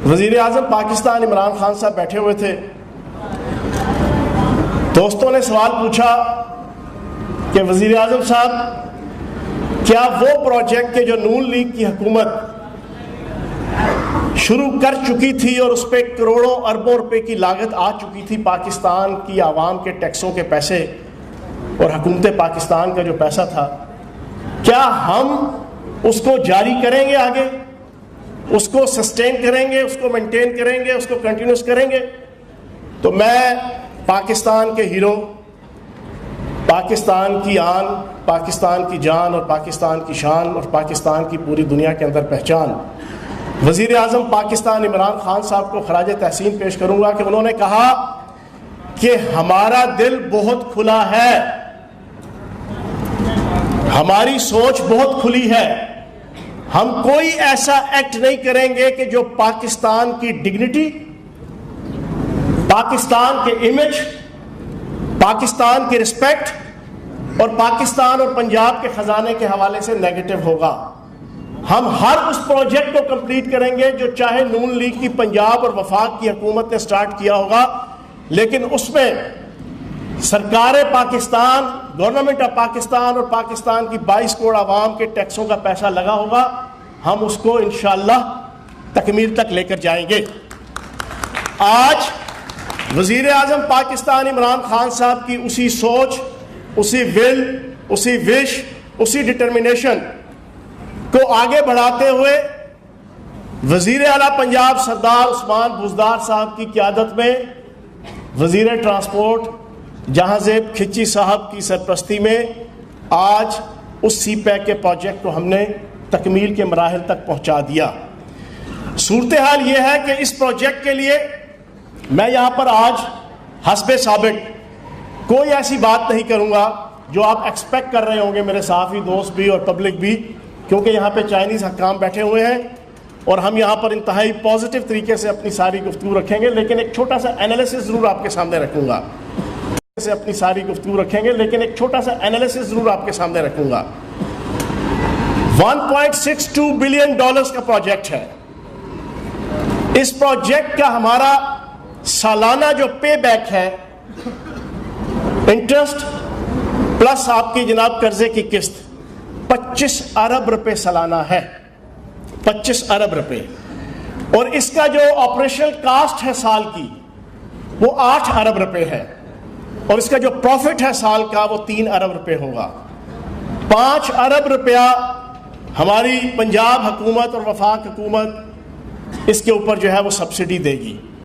وزیر اعظم پاکستان عمران خان صاحب بیٹھے ہوئے تھے. دوستوں نے سوال پوچھا کہ وزیر اعظم صاحب کیا وہ پروجیکٹ کے جو نون لیگ کی حکومت شروع کر چکی تھی اور اس پہ کروڑوں اربوں روپے کی لاگت آ چکی تھی، پاکستان کی عوام کے ٹیکسوں کے پیسے اور حکومت پاکستان کا جو پیسہ تھا، کیا ہم اس کو جاری کریں گے، آگے اس کو سسٹین کریں گے، اس کو مینٹین کریں گے، اس کو کنٹینیوس کریں گے؟ تو میں پاکستان کے ہیرو، پاکستان کی آن، پاکستان کی جان اور پاکستان کی شان اور پاکستان کی پوری دنیا کے اندر پہچان، وزیر اعظم پاکستان عمران خان صاحب کو خراج تحسین پیش کروں گا کہ انہوں نے کہا کہ ہمارا دل بہت کھلا ہے، ہماری سوچ بہت کھلی ہے، ہم کوئی ایسا ایکٹ نہیں کریں گے کہ جو پاکستان کی ڈگنیٹی، پاکستان کے امیج، پاکستان کی رسپیکٹ اور پاکستان اور پنجاب کے خزانے کے حوالے سے نیگیٹو ہوگا. ہم ہر اس پروجیکٹ کو کمپلیٹ کریں گے جو چاہے نون لیگ کی پنجاب اور وفاق کی حکومت نے سٹارٹ کیا ہوگا، لیکن اس میں سرکار پاکستان، گورنمنٹ آف پاکستان اور پاکستان کی 22 کروڑ عوام کے ٹیکسوں کا پیسہ لگا ہوگا. ہم اس کو انشاءاللہ تکمیل تک لے کر جائیں گے. آج وزیر اعظم پاکستان عمران خان صاحب کی اسی سوچ، اسی ول، اسی وش، اسی ڈٹرمنیشن کو آگے بڑھاتے ہوئے وزیر اعلیٰ پنجاب سردار عثمان بزدار صاحب کی قیادت میں وزیر ٹرانسپورٹ جہاں زیب کھچی صاحب کی سرپرستی میں آج اس سی پیک کے پروجیکٹ کو ہم نے تکمیل کے مراحل تک پہنچا دیا. صورتحال یہ ہے کہ اس پروجیکٹ کے لیے میں یہاں پر آج حسب ثابت کوئی ایسی بات نہیں کروں گا جو آپ ایکسپیکٹ کر رہے ہوں گے، میرے صحافی دوست بھی اور پبلک بھی، کیونکہ یہاں پہ چائنیز حکام بیٹھے ہوئے ہیں اور ہم یہاں پر انتہائی پازیٹیو طریقے سے اپنی ساری گفتگو رکھیں گے، لیکن ایک چھوٹا سا انالیسس ضرور آپ کے سامنے رکھوں گا. اپنی ساری گفتگو رکھیں گے لیکن ایک چھوٹا سا انالیسس ضرور آپ کے سامنے رکھوں گا. $1.62 بلین کا پروجیکٹ ہے. اس پروجیکٹ کا ہمارا سالانہ جو پے بیک ہے، انٹرسٹ پلس آپ کی جناب قرضے کی قسط، 25 ارب روپے سالانہ ہے. 25 ارب روپے. اور اس کا جو آپریشنل کاسٹ ہے سال کی وہ 8 ارب روپے ہے، اور اس کا جو پروفٹ ہے سال کا وہ 3 ارب روپے ہوگا. 5 ارب روپیہ ہماری پنجاب حکومت اور وفاق حکومت اس کے اوپر جو ہے وہ سبسڈی دے گی.